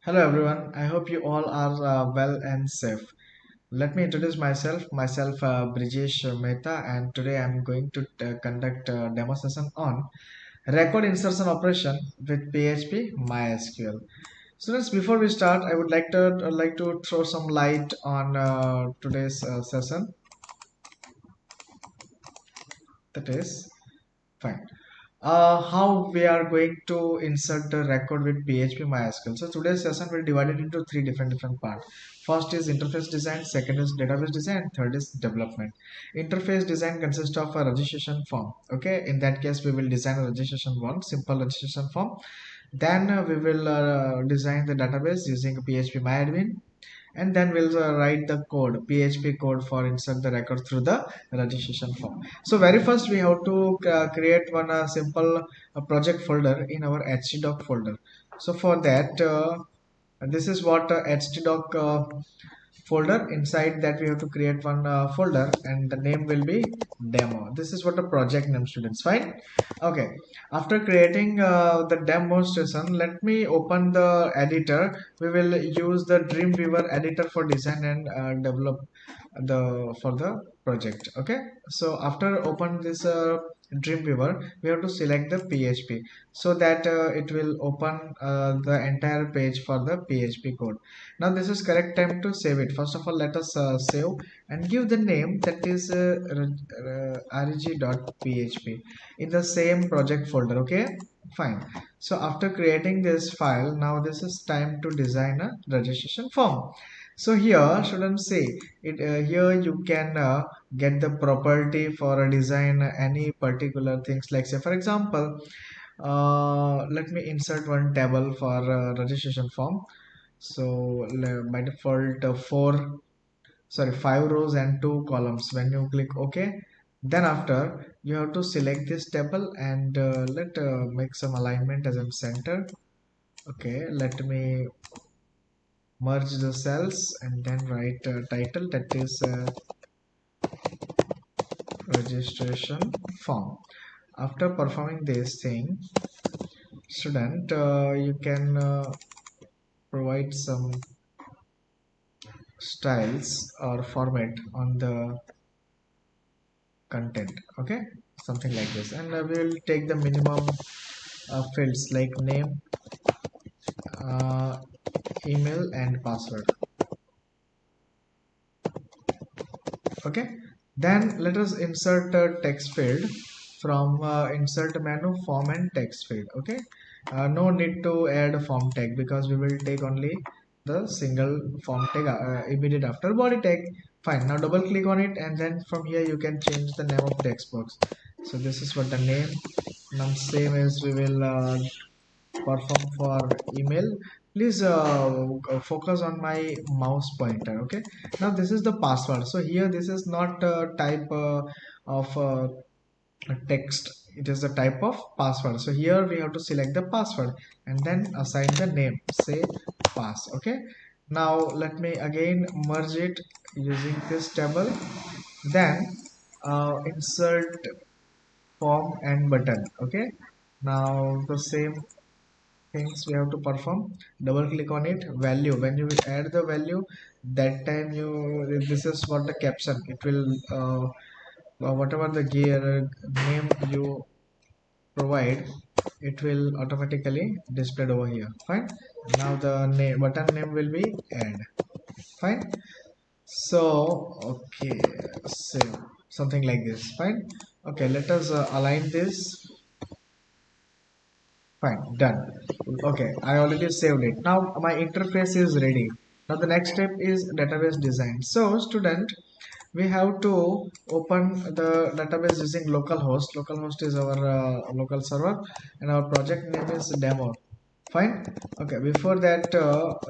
Hello everyone, I hope you all are well and safe. Let me introduce myself Brijesh Mehta, and today I'm going to conduct a demo session on record insertion operation with PHP MySQL. Students, before we start, I would like to throw some light on today's session. That is fine. How we are going to insert the record with PHP MySQL. So today's session will divide it into three different parts. First is interface design, second is database design, and third is development. Interface design consists of a registration form. Okay, in that case we will design a registration form, simple registration form. Then we will design the database using PHP MyAdmin, and then we'll write the code PHP code for insert the record through the registration form. So very first we have to create one simple project folder in our htdoc folder. So for that this is what htdoc folder. Inside that we have to create one folder, and the name will be demo. This is what the project name, students. Fine. Okay, after creating the demonstration, let me open the editor. We will use the Dreamweaver editor for design and develop the for the project. Okay, so after open this Dreamweaver, we have to select the PHP so that it will open the entire page for the PHP code. Now this is correct time to save it. First of all, let us save and give the name, that is reg.php, in the same project folder. Okay, fine. So after creating this file, now this is time to design a registration form. So here shouldn't say it here you can get the property for a design any particular things, like say for example let me insert one table for registration form. So by default five rows and two columns. When you click OK, then after you have to select this table and let make some alignment as in center. Okay, let me merge the cells and then write a title, that is registration form. After performing this thing, student, you can provide some styles or format on the content. Okay, something like this, and we will take the minimum fields like name, uh, email and password. Okay, then let us insert a text field from insert menu, form and text field. Okay, no need to add a form tag because we will take only the single form tag immediate after body tag. Fine, now double click on it, and then from here you can change the name of text box. So this is what the name. Now same as we will perform for email. Please focus on my mouse pointer. Okay, now this is the password. So here this is not a type of text, it is the type of password. So here we have to select the password and then assign the name, say pass. Okay, now let me again merge it using this table, then insert form and button. Okay, now the same things we have to perform. Double click on it, value. When you add the value, that time you, this is what the caption it will whatever the gear name you provide, it will automatically displayed over here. Fine, now the name button name will be add. Fine, so okay, save something like this. Fine, okay, let us align this. Fine, done. Okay, I already saved it. Now my interface is ready. Now the next step is database design. So student, we have to open the database using localhost. Localhost is our local server, and our project name is demo. Fine. Okay, before that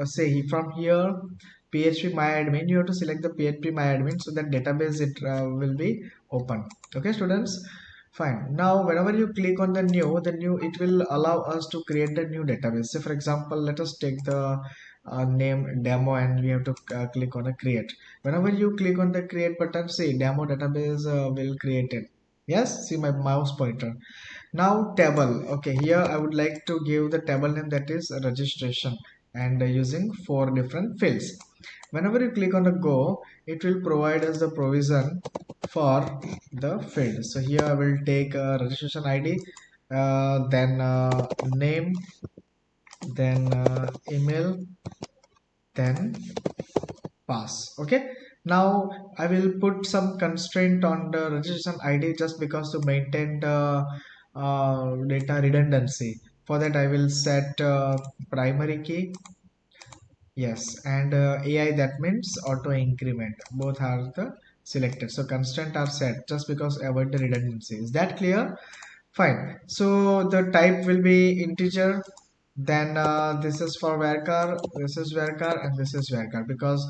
say from here PHP MyAdmin, you have to select the PHP MyAdmin so that database it will be open. Okay students, fine. Now whenever you click on the new, it will allow us to create the new database. So for example, let us take the name demo, and we have to click on the create. Whenever you click on the create button, see demo database will create it. Yes, see my mouse pointer. Now table. Okay, here I would like to give the table name, that is registration. and using 4 different fields. Whenever you click on the go, it will provide us the provision for the field. So here I will take registration ID, then name, then email, then pass. Okay, now I will put some constraint on the registration ID just because to maintain the data redundancy. For that I will set primary key, yes, and AI, that means auto increment, both are the selected, so constraint are set just because avoid the redundancy. Is that clear? Fine. So the type will be integer. Then this is for varchar, this is varchar, and this is varchar, because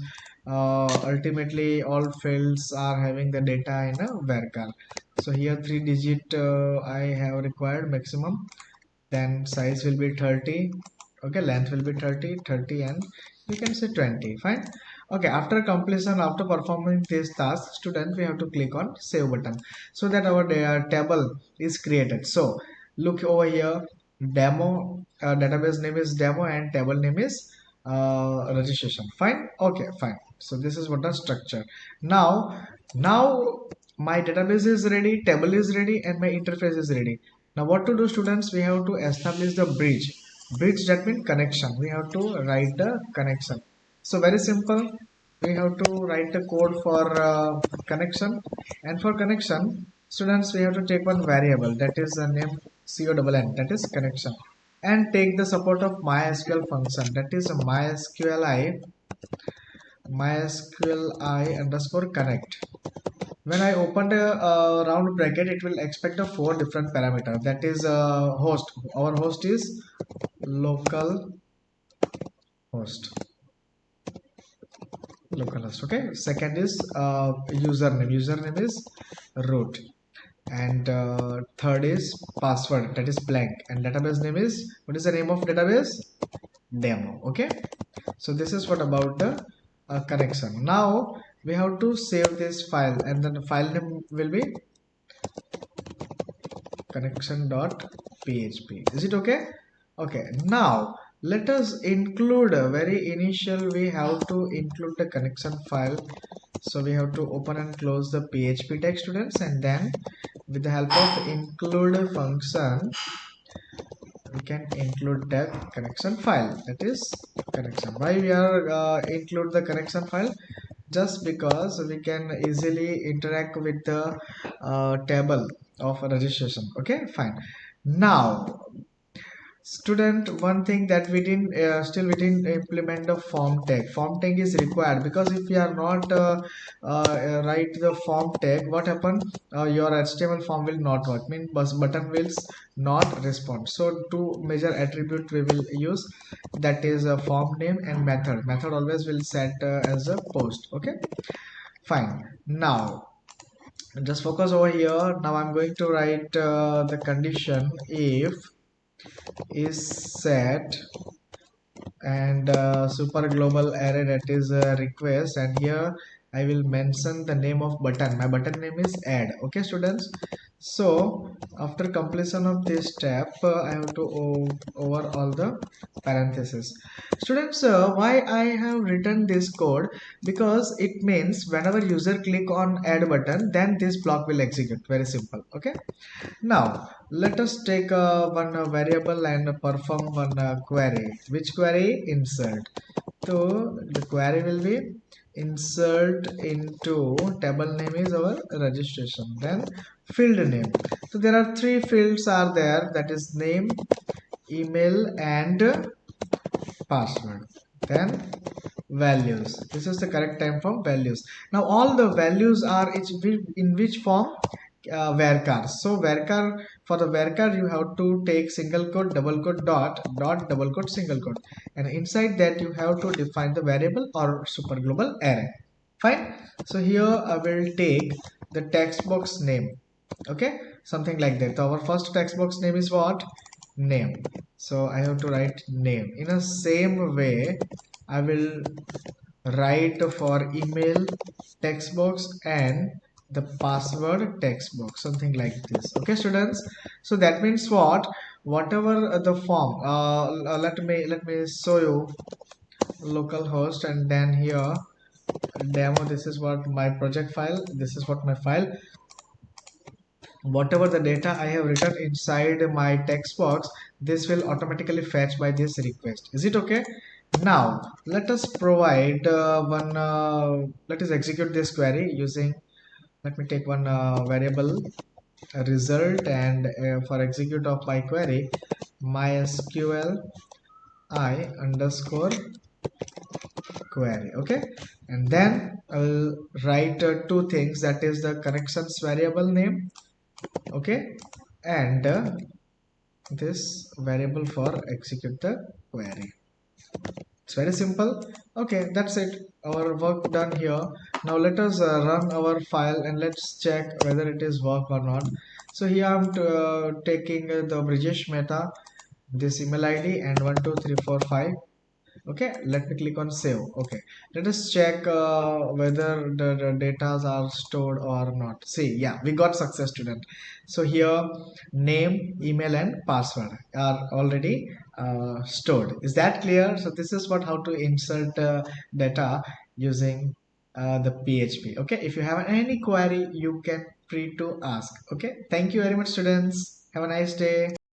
ultimately all fields are having the data in a varchar. So here 3 digit I have required maximum. Then size will be 30. Okay, length will be 30, 30, and you can say 20. Fine. Okay, after completion, after performing this task, student, we have to click on save button so that our table is created. So look over here, demo, database name is demo and table name is registration. Fine. Okay, fine. So this is what the structure. Now my database is ready, table is ready, and my interface is ready. Now what to do, students? We have to establish the bridge. Bridge, that means connection. We have to write the connection. So very simple. We have to write the code for connection, and for connection, students, we have to take one variable that is the name CONN, that is connection, and take the support of MySQL function, that is MySQLi underscore connect. When I open the round bracket, it will expect the 4 different parameters. That is host. Our host is local host. Localhost. Okay. Second is username. Username is root. And third is password. That is blank. And database name is, what is the name of database? Demo. Okay. So this is what about the connection. Now we have to save this file, and then the file name will be connection.php. Is it okay? Okay, now let us include a very initial, we have to include the connection file. So we have to open and close the PHP text, students, and then with the help of include function we can include the connection file, that is connection. Why we are include the connection file? Just because we can easily interact with the table of registration. Okay, fine. Now student, one thing that we didn't still we didn't implement the form tag. Form tag is required, because if you are not write the form tag, what happen, your HTML form will not work, mean button will not respond. So two major attribute we will use, that is a form name and method always will set as a post. Okay, fine. Now just focus over here. Now I'm going to write the condition if is set and super global array, that is a request, and here I will mention the name of button. My button name is add. Okay, students. So after completion of this step, I have to over all the parentheses. Students, why I have written this code? Because it means whenever user click on add button, then this block will execute. Very simple. Okay. Now let us take one variable and perform one query. Which query? Insert. So the query will be insert into table name is our registration, then field name. So there are 3 fields are there, that is name, email, and password. Then values. This is the correct time for values. Now all the values are in which form? Varchar. So varchar, for the varchar you have to take single quote, double quote, dot, double quote, single quote, and inside that you have to define the variable or super global array. Fine. So here I will take the text box name. Okay, something like that. So our first text box name is what? Name. So I have to write name. In the same way I will write for email text box and the password text box, something like this. Okay, students. So that means what? whatever the form, let me show you localhost, and then here demo. This is what my project file, this is what my file. Whatever the data I have written inside my text box, this will automatically fetch by this request. Is it okay? Now let us provide let us execute this query using, let me take one variable result, and for execute of my query, mysql I underscore query. Okay, and then I'll write two things, that is the connections variable name, okay, and this variable for execute the query. It's very simple. Okay, that's it, our work done here. Now let us run our file and let's check whether it is work or not. So here I'm taking the Brijesh Mehta, this email ID, and 12345. Okay, let me click on save. Okay, let us check whether the data are stored or not. See, yeah, we got success, student. So here name, email, and password are already stored. Is that clear? So this is what, how to insert data using the PHP. Okay, if you have any query, you can free to ask. Okay, thank you very much, students. Have a nice day.